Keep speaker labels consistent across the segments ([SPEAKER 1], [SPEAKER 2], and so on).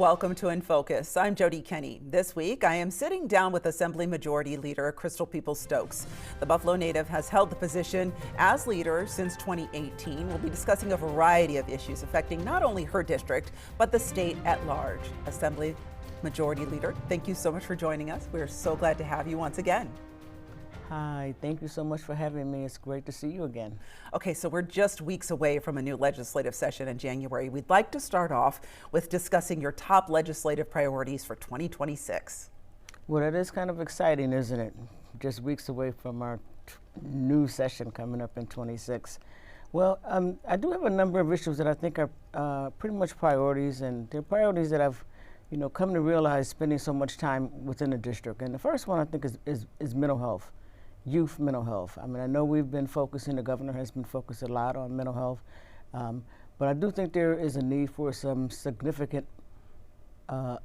[SPEAKER 1] welcome to In Focus. I'm Jody Kenny. This week, I am sitting down with Assembly Majority Leader Crystal Peoples-Stokes. The Buffalo native has held the position as leader since 2018. We'll be discussing a variety of issues affecting not only her district, but the state at large. Assembly Majority Leader, thank you so much for joining us. We're so glad to have you once again.
[SPEAKER 2] Hi, thank you so much for having me. It's great to see you again.
[SPEAKER 1] Okay, so we're just weeks away from a new legislative session in January. We'd like to start off with discussing your top legislative priorities for 2026.
[SPEAKER 2] Well, that is kind of exciting, isn't it? Just weeks away from our new session coming up in 26. Well, I do have a number of issues that I think are pretty much priorities, and they're priorities that I've come to realize spending so much time within the district. And the first one I think is mental health. Youth mental health. I mean, I know we've been focusing, the governor has been focused a lot on mental health, but I do think there is a need for some significant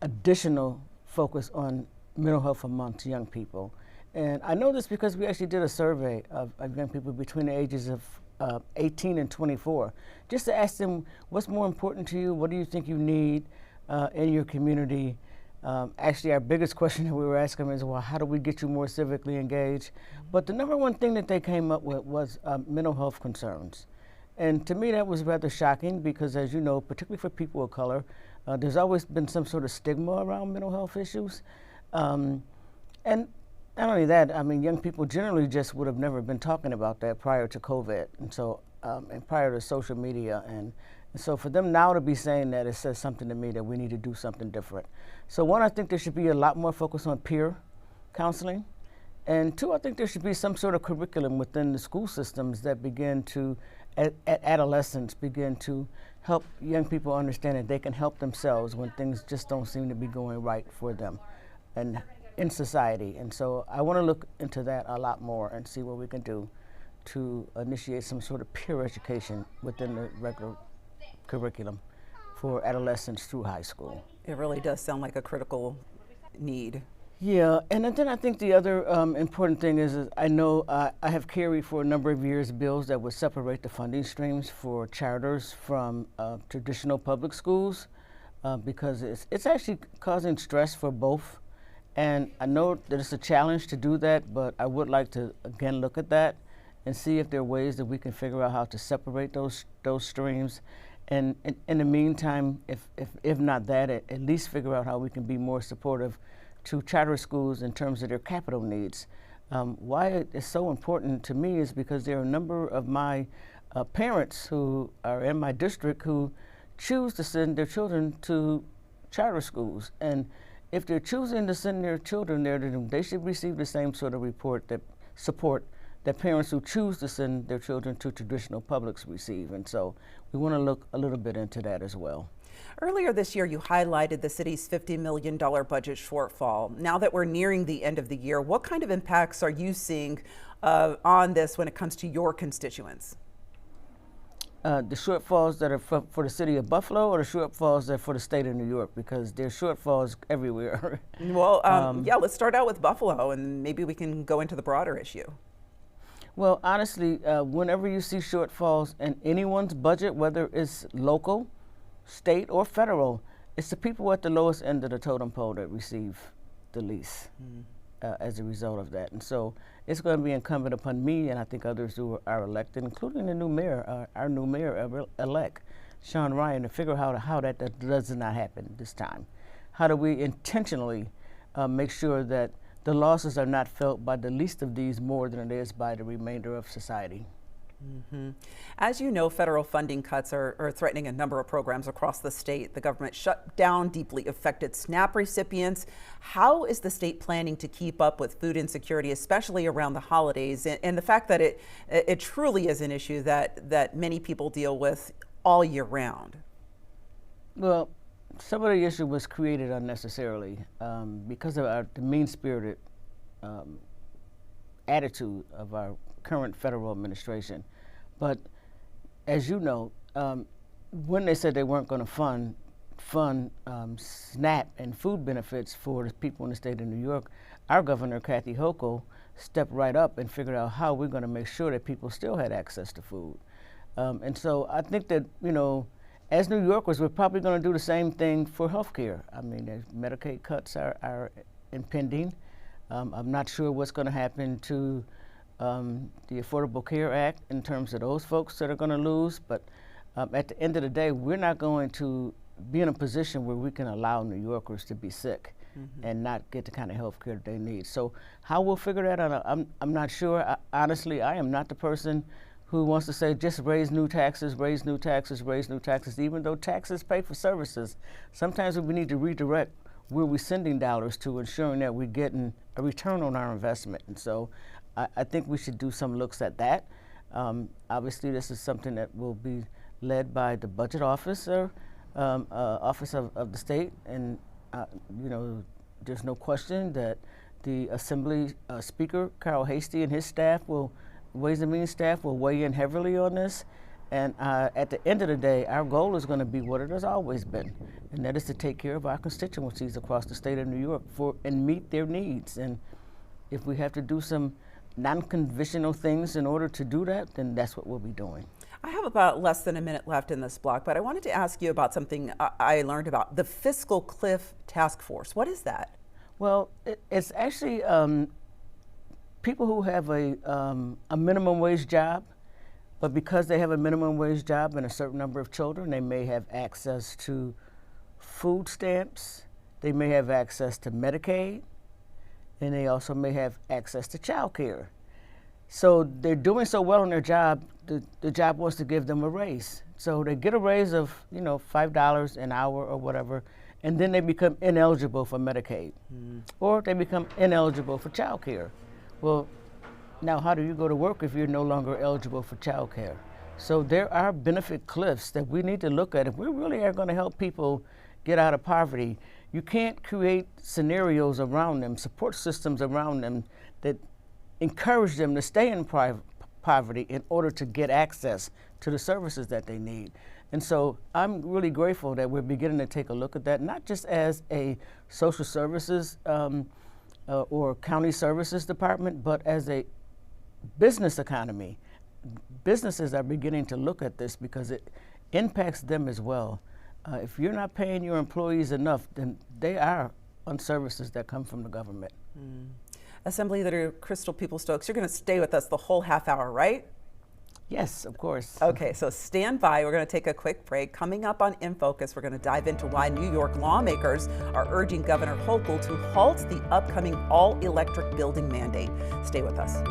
[SPEAKER 2] additional focus on mental health amongst young people. And I know this because we actually did a survey of young people between the ages of 18 and 24, just to ask them what's more important to you, what do you think you need in your community. Actually, our biggest question that we were asking is, well, how do we get you more civically engaged? But the number one thing that they came up with was mental health concerns. And to me, that was rather shocking because, as you know, particularly for people of color, there's always been some sort of stigma around mental health issues. And not only that, I mean, young people generally just would have never been talking about that prior to COVID and so and prior to social media. And so for them now to be saying that, it says something to me that we need to do something different. So one, I think there should be a lot more focus on peer counseling. And two, I think there should be some sort of curriculum within the school systems that begin to, at adolescence, begin to help young people understand that they can help themselves when things just don't seem to be going right for them and in society. And so I want to look into that a lot more and see what we can do to initiate some sort of peer education within the regular curriculum for adolescents through high school.
[SPEAKER 1] It really does sound like a critical need.
[SPEAKER 2] Yeah, and then I think the other important thing is I know I have carried for a number of years bills that would separate the funding streams for charters from traditional public schools because it's actually causing stress for both. And I know that it's a challenge to do that, but I would like to again look at that and see if there are ways that we can figure out how to separate those streams. And in the meantime, if not that, at least figure out how we can be more supportive to charter schools in terms of their capital needs. Why it is so important to me is because there are a number of my parents who are in my district who choose to send their children to charter schools. And if they're choosing to send their children there, then they should receive the same sort of support that parents who choose to send their children to traditional publics receive. And so we want to look a little bit into that as well.
[SPEAKER 1] Earlier this year, you highlighted the city's $50 million budget shortfall. Now that we're nearing the end of the year, what kind of impacts are you seeing on this when it comes to your constituents?
[SPEAKER 2] The shortfalls that are for the city of Buffalo, or the shortfalls that are for the state of New York, because there's shortfalls everywhere.
[SPEAKER 1] Well, yeah, let's start out with Buffalo and maybe we can go into the broader issue.
[SPEAKER 2] Well, honestly, whenever you see shortfalls in anyone's budget, whether it's local, state, or federal, it's the people at the lowest end of the totem pole that receive the least as a result of that. And so it's going to be incumbent upon me, and I think others who are elected, including the new mayor, our new mayor-elect, Sean Ryan, to figure out how that does not happen this time. How do we intentionally make sure that the losses are not felt by the least of these more than it is by the remainder of society?
[SPEAKER 1] Mm-hmm. As you know, federal funding cuts are threatening a number of programs across the state. The government shut down deeply affected SNAP recipients. How is the state planning to keep up with food insecurity, especially around the holidays, and the fact that it truly is an issue that many people deal with all year round?
[SPEAKER 2] Well, some of the issue was created unnecessarily because of the mean-spirited attitude of our current federal administration. But as you know, when they said they weren't going to fund SNAP and food benefits for the people in the state of New York, our governor, Kathy Hochul, stepped right up and figured out how we're going to make sure that people still had access to food. And so I think that, as New Yorkers, we're probably going to do the same thing for health care. I mean, as Medicaid cuts are impending. I'm not sure what's going to happen to the Affordable Care Act in terms of those folks that are going to lose, but at the end of the day, we're not going to be in a position where we can allow New Yorkers to be sick and not get the kind of health care that they need. So how we'll figure that out, I'm not sure. Honestly, I am not the person who wants to say just raise new taxes, raise new taxes, raise new taxes, even though taxes pay for services. Sometimes we need to redirect where we're sending dollars to, ensuring that we're getting a return on our investment. And so I think we should do some looks at that. Obviously, this is something that will be led by the budget officer, office of the state, and you know, there's no question that the Assembly Speaker, Carol Hastie, and his staff Ways and Means staff will weigh in heavily on this. And at the end of the day, our goal is going to be what it has always been, and that is to take care of our constituencies across the state of New York and meet their needs. And if we have to do some non-conventional things in order to do that, then that's what we'll be doing.
[SPEAKER 1] I have about less than a minute left in this block, but I wanted to ask you about something I learned about, the Fiscal Cliff Task Force. What is that?
[SPEAKER 2] Well, it's actually people who have a minimum wage job, but because they have a minimum wage job and a certain number of children, they may have access to food stamps, they may have access to Medicaid, and they also may have access to child care. So they're doing so well in their job, the job wants to give them a raise. So they get a raise of, you know, $5 an hour or whatever, and then they become ineligible for Medicaid, or they become ineligible for child care. Well, now how do you go to work if you're no longer eligible for child care? So there are benefit cliffs that we need to look at. If we really are going to help people get out of poverty, you can't create scenarios around them, support systems around them that encourage them to stay in poverty in order to get access to the services that they need. And so I'm really grateful that we're beginning to take a look at that, not just as a social services or county services department, but as a business economy. Businesses are beginning to look at this because it impacts them as well. If you're not paying your employees enough, then they are on services that come from the government.
[SPEAKER 1] Assembly Leader Crystal Peoples-Stokes, you're going to stay with us the whole half hour, right?
[SPEAKER 2] Yes, of course.
[SPEAKER 1] Okay, so stand by. We're going to take a quick break. Coming up on In Focus, we're going to dive into why New York lawmakers are urging Governor Hochul to halt the upcoming all-electric building mandate. Stay with us.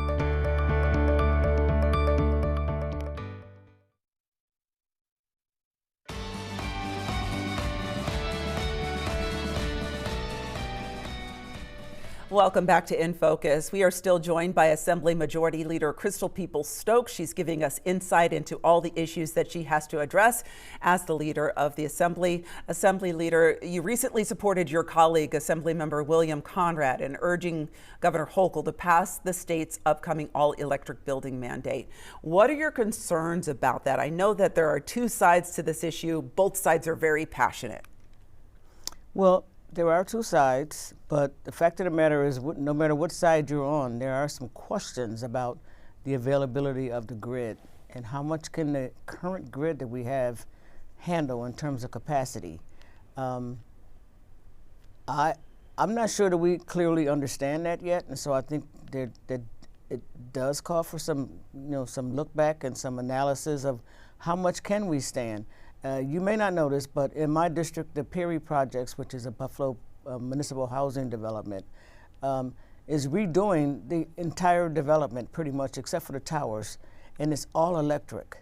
[SPEAKER 1] Welcome back to In Focus. We are still joined by Assembly Majority Leader Crystal Peoples-Stokes. She's giving us insight into all the issues that she has to address as the leader of the Assembly. Assembly Leader, you recently supported your colleague, Assemblymember William Conrad, in urging Governor Hochul to pass the state's upcoming all-electric building mandate. What are your concerns about that? I know that there are two sides to this issue. Both sides are very passionate.
[SPEAKER 2] Well, there are two sides, but the fact of the matter is, no matter what side you're on, there are some questions about the availability of the grid and how much can the current grid that we have handle in terms of capacity. I'm not sure that we clearly understand that yet, and so I think that it does call for some, some look back and some analysis of how much can we stand. You may not know this, but in my district, the Perry Projects, which is a Buffalo municipal housing development, is redoing the entire development pretty much, except for the towers, and it's all electric.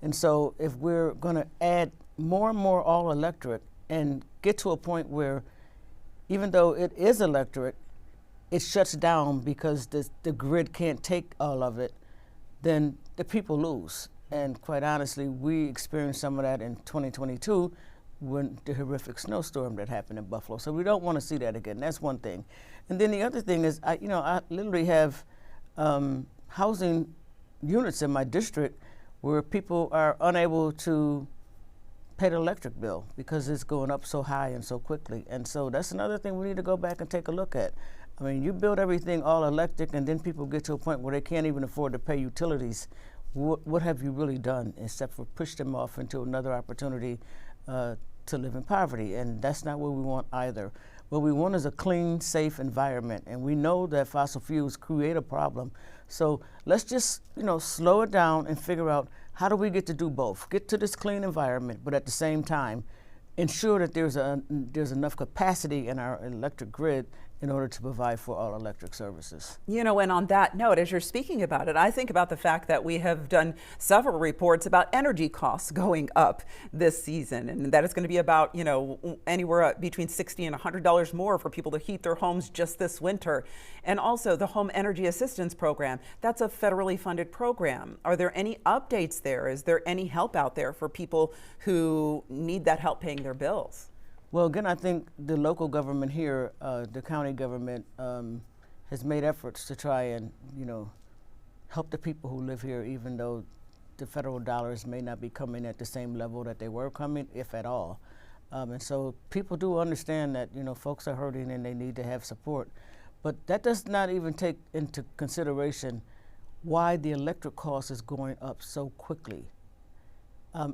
[SPEAKER 2] And so if we're going to add more and more all electric and get to a point where, even though it is electric, it shuts down because the grid can't take all of it, then the people lose. And quite honestly, we experienced some of that in 2022 when the horrific snowstorm that happened in Buffalo. So we don't want to see that again. That's one thing. And then the other thing is, I literally have housing units in my district where people are unable to pay the electric bill because it's going up so high and so quickly. And so that's another thing we need to go back and take a look at. I mean, you build everything all electric and then people get to a point where they can't even afford to pay utilities. what have you really done except for push them off into another opportunity to live in poverty? And that's not what we want either. What we want is a clean, safe environment, and we know that fossil fuels create a problem. So let's just, slow it down and figure out how do we get to do both? Get to this clean environment, but at the same time, ensure that there's enough capacity in our electric grid in order to provide for all electric services.
[SPEAKER 1] And on that note, as you're speaking about it, I think about the fact that we have done several reports about energy costs going up this season, and that it's going to be about, anywhere between $60 and $100 more for people to heat their homes just this winter. And also the Home Energy Assistance Program, that's a federally funded program. Are there any updates there? Is there any help out there for people who need that help paying their bills?
[SPEAKER 2] Well, again, I think the local government here, the county government, has made efforts to try and, help the people who live here, even though the federal dollars may not be coming at the same level that they were coming, if at all. And so people do understand that, folks are hurting and they need to have support. But that does not even take into consideration why the electric cost is going up so quickly.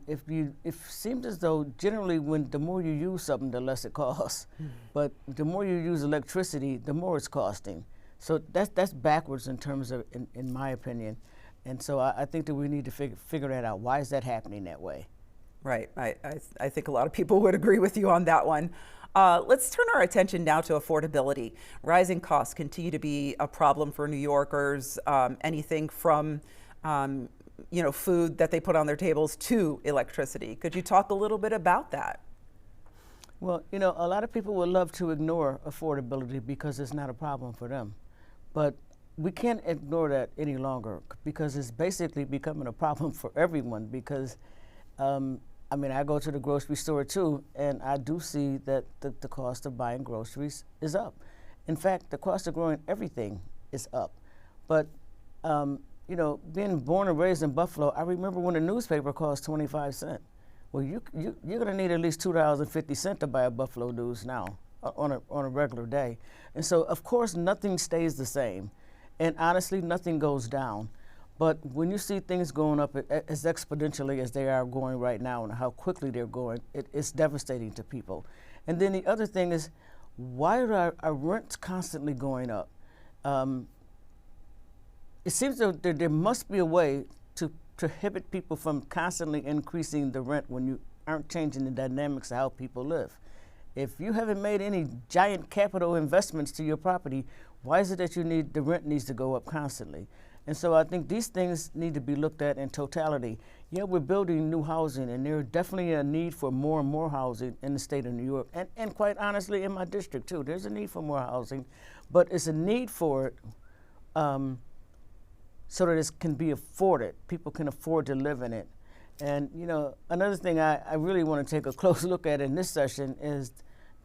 [SPEAKER 2] It seems as though generally the more you use something, the less it costs. But the more you use electricity, the more it's costing. So that's backwards in terms of, in my opinion. And so I think that we need to figure that out. Why is that happening that way?
[SPEAKER 1] Right. I think a lot of people would agree with you on that one. Let's turn our attention now to affordability. Rising costs continue to be a problem for New Yorkers. Anything from food that they put on their tables to electricity. Could you talk a little bit about that?
[SPEAKER 2] Well, a lot of people would love to ignore affordability because it's not a problem for them. But we can't ignore that any longer because it's basically becoming a problem for everyone because, I go to the grocery store too, and I do see that the cost of buying groceries is up. In fact, the cost of growing everything is up. But being born and raised in Buffalo, I remember when a newspaper cost 25 cents. Well, you're going to need at least $2.50 to buy a Buffalo News now on a regular day. And so, of course, nothing stays the same. And honestly, nothing goes down. But when you see things going up as exponentially as they are going right now and how quickly they're going, it's devastating to people. And then the other thing is, why are our rents constantly going up? It seems that there must be a way to prohibit people from constantly increasing the rent when you aren't changing the dynamics of how people live. If you haven't made any giant capital investments to your property, why is it that the rent needs to go up constantly? And so I think these things need to be looked at in totality. Yeah, we're building new housing, and there's definitely a need for more and more housing in the state of New York, and quite honestly in my district too. There's a need for more housing, but it's a need for it so that it can be afforded. People can afford to live in it. And another thing I really want to take a close look at in this session is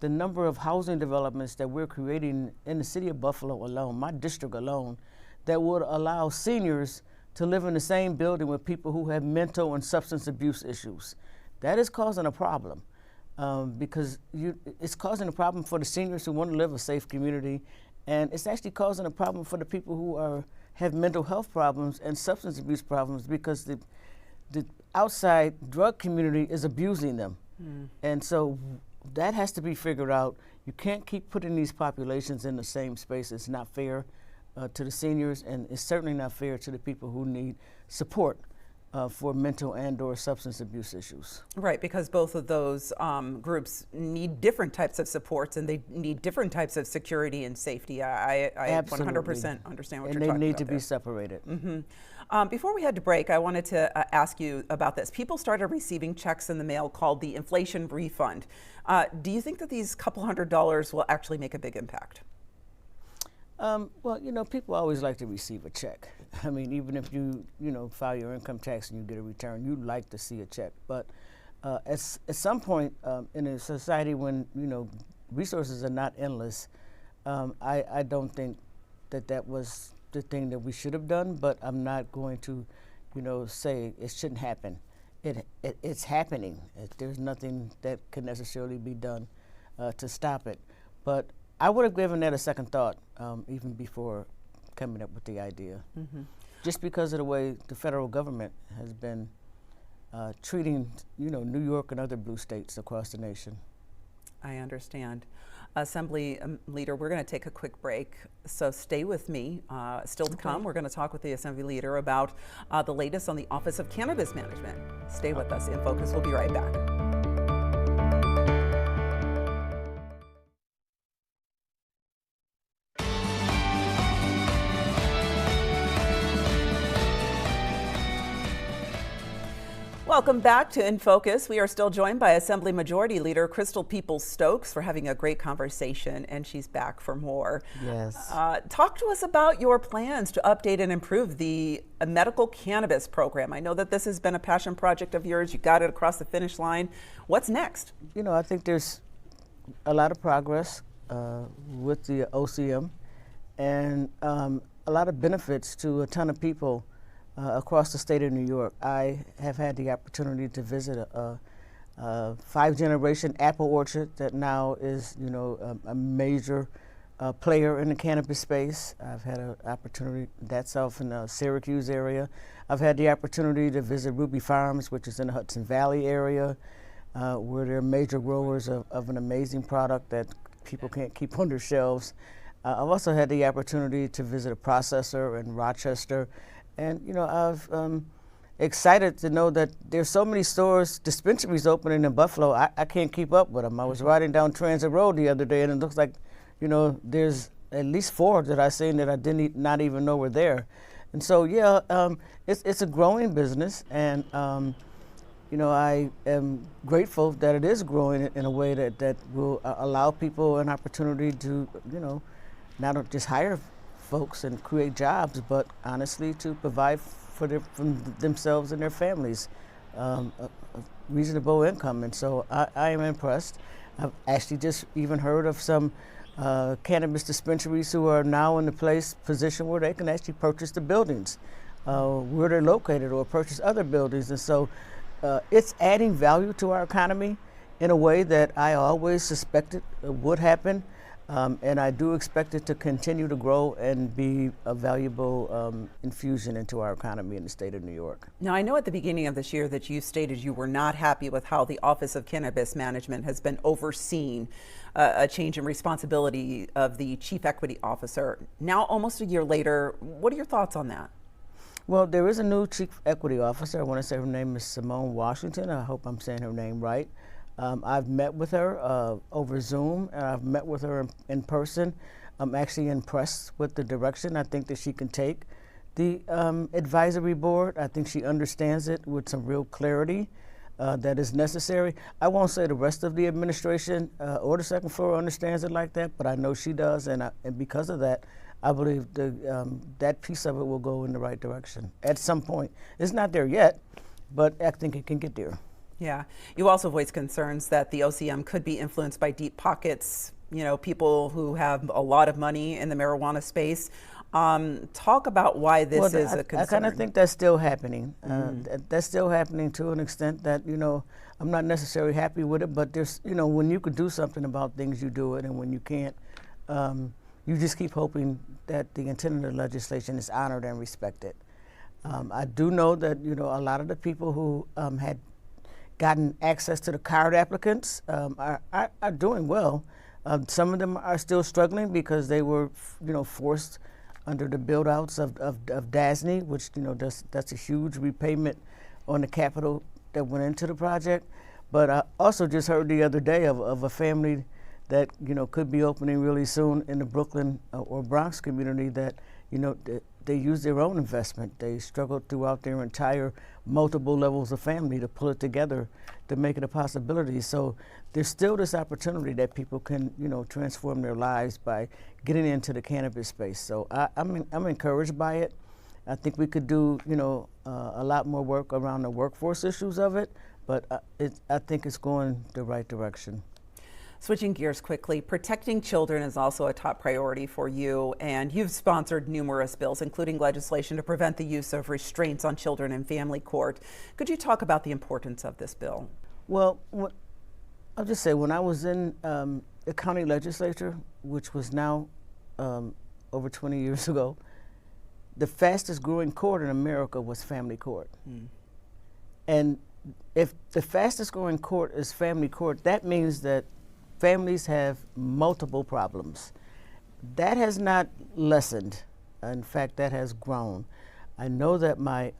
[SPEAKER 2] the number of housing developments that we're creating in the city of Buffalo alone, my district alone, that would allow seniors to live in the same building with people who have mental and substance abuse issues. That is causing a problem because it's causing a problem for the seniors who want to live a safe community, and it's actually causing a problem for the people who have mental health problems and substance abuse problems because the outside drug community is abusing them. And so that has to be figured out. You can't keep putting these populations in the same space. It's not fair to the seniors, and it's certainly not fair to the people who need support for mental and/or substance abuse issues.
[SPEAKER 1] Right, because both of those groups need different types of supports, and they need different types of security and safety. I 100% understand what you're talking about.
[SPEAKER 2] And they need to be separated.
[SPEAKER 1] Before we head to break, I wanted to ask you about this. People started receiving checks in the mail called the inflation refund. Do you think that these couple $100s will actually make a big impact?
[SPEAKER 2] Well, people always like to receive a check. I mean, even if you file your income tax and you get a return, you like to see a check. But at some point in a society when, resources are not endless, I don't think that was the thing that we should have done, but I'm not going to, say it shouldn't happen. It's happening. There's nothing that can necessarily be done to stop it. But I would have given that a second thought even before coming up with the idea. just because of the way the federal government has been treating, New York and other blue states across the nation.
[SPEAKER 1] I understand. Assembly Leader, we're going to take a quick break, so stay with me. Still to come, we're going to talk with the Assembly Leader about the latest on the Office of Cannabis Management. Stay with us. In Focus, we'll be right back. Welcome back to In Focus. We are still joined by Assembly Majority Leader Crystal Peoples-Stokes for having a great conversation, and she's back for more.
[SPEAKER 2] Yes.
[SPEAKER 1] Talk to us about your plans to update and improve the medical cannabis program. I know that this has been a passion project of yours. You got it across the finish line. What's next?
[SPEAKER 2] I think there's a lot of progress with the OCM and a lot of benefits to a ton of people across the state of New York. I have had the opportunity to visit a 5-generation apple orchard that now is, a major player in the cannabis space. I've had an opportunity, that's off in the Syracuse area. I've had the opportunity to visit Ruby Farms, which is in the Hudson Valley area, where they're major growers of an amazing product that people can't keep on their shelves. I've also had the opportunity to visit a processor in Rochester. And, I've excited to know that there's so many stores, dispensaries opening in Buffalo. I can't keep up with them. I was riding down Transit Road the other day, and it looks like, there's at least 4 that I seen that I not even know were there. And so, it's a growing business, and, I am grateful that it is growing in a way that will allow people an opportunity to, not just hire folks and create jobs, but honestly to provide for themselves and their families a reasonable income. And so I am impressed. I've actually just even heard of some cannabis dispensaries who are now in the position where they can actually purchase the buildings where they're located or purchase other buildings. And so it's adding value to our economy in a way that I always suspected would happen. And I do expect it to continue to grow and be a valuable infusion into our economy in the state of New York.
[SPEAKER 1] Now, I know at the beginning of this year that you stated you were not happy with how the Office of Cannabis Management has been overseeing a change in responsibility of the Chief Equity Officer. Now, almost a year later, what are your thoughts on that?
[SPEAKER 2] Well, there is a new Chief Equity Officer. I want to say her name is Simone Washington. I hope I'm saying her name right. I've met with her over Zoom, and I've met with her in person. I'm actually impressed with the direction I think that she can take the advisory board. I think she understands it with some real clarity that is necessary. I won't say the rest of the administration or the second floor understands it like that, but I know she does, and because of that, I believe that piece of it will go in the right direction at some point. It's not there yet, but I think it can get there.
[SPEAKER 1] Yeah. You also voiced concerns that the OCM could be influenced by deep pockets, people who have a lot of money in the marijuana space. Talk about why this is a concern.
[SPEAKER 2] I kind of think that's still happening. That's still happening to an extent that, I'm not necessarily happy with it, but there's, when you could do something about things, you do it, and when you can't, you just keep hoping that the intent of the legislation is honored and respected. I do know that, a lot of the people who had gotten access to the card applicants are doing well. Some of them are still struggling because they were, forced under the build-outs of DASNY, which, that's a huge repayment on the capital that went into the project. But I also just heard the other day of a family that, could be opening really soon in the Brooklyn or Bronx community that, they use their own investment. They struggled throughout their entire multiple levels of family to pull it together to make it a possibility. So there's still this opportunity that people can, transform their lives by getting into the cannabis space. So I'm encouraged by it. I think we could do, a lot more work around the workforce issues of it, but I think it's going the right direction.
[SPEAKER 1] Switching gears quickly, protecting children is also a top priority for you, and you've sponsored numerous bills, including legislation to prevent the use of restraints on children in family court. Could you talk about the importance of this bill?
[SPEAKER 2] Well, I'll just say when I was in the county legislature, which was now over 20 years ago, the fastest growing court in America was family court. And if the fastest growing court is family court, that means that families have multiple problems. That has not lessened. In fact, that has grown. I know that my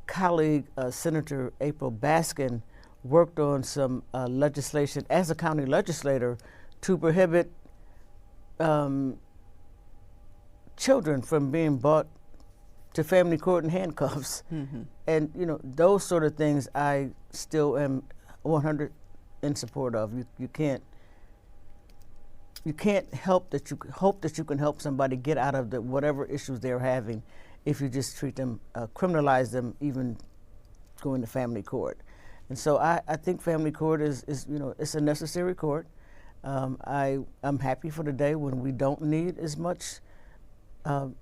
[SPEAKER 2] colleague, Senator April Baskin, worked on some legislation as a county legislator to prohibit children from being brought to family court in handcuffs. And you know, those sort of things I still am 100 in support of. You can't help that you hope that you can help somebody get out of whatever issues they're having if you just treat them, criminalize them, even going to family court. And so I think family court is you know, it's a necessary court. I'm happy for the day when we don't need as much, when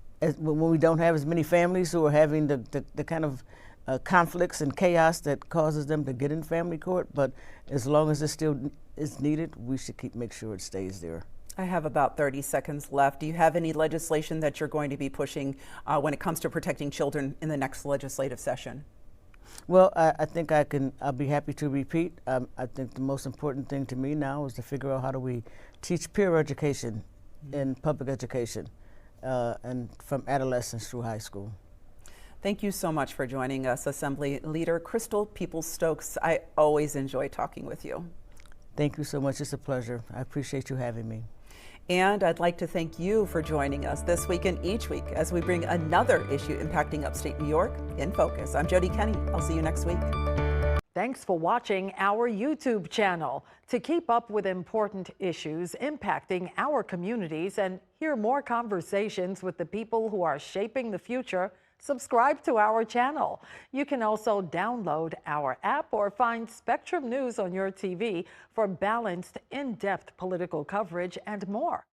[SPEAKER 2] we don't have as many families who are having the kind of conflicts and chaos that causes them to get in family court. But as long as it still is needed, we should make sure it stays there.
[SPEAKER 1] I have about 30 seconds left. Do you have any legislation that you're going to be pushing when it comes to protecting children in the next legislative session?
[SPEAKER 2] Well, I think I'll be happy to repeat. I think the most important thing to me now is to figure out how do we teach peer education in public education and from adolescence through high school.
[SPEAKER 1] Thank you so much for joining us, Assembly Leader Crystal Peoples-Stokes. I always enjoy talking with you.
[SPEAKER 2] Thank you so much. It's a pleasure. I appreciate you having me.
[SPEAKER 1] And I'd like to thank you for joining us this week and each week as we bring another issue impacting upstate New York in focus. I'm Jody Kenny. I'll see you next week.
[SPEAKER 3] Thanks for watching our YouTube channel. To keep up with important issues impacting our communities and hear more conversations with the people who are shaping the future, subscribe to our channel. You can also download our app or find Spectrum News on your TV for balanced, in-depth political coverage and more.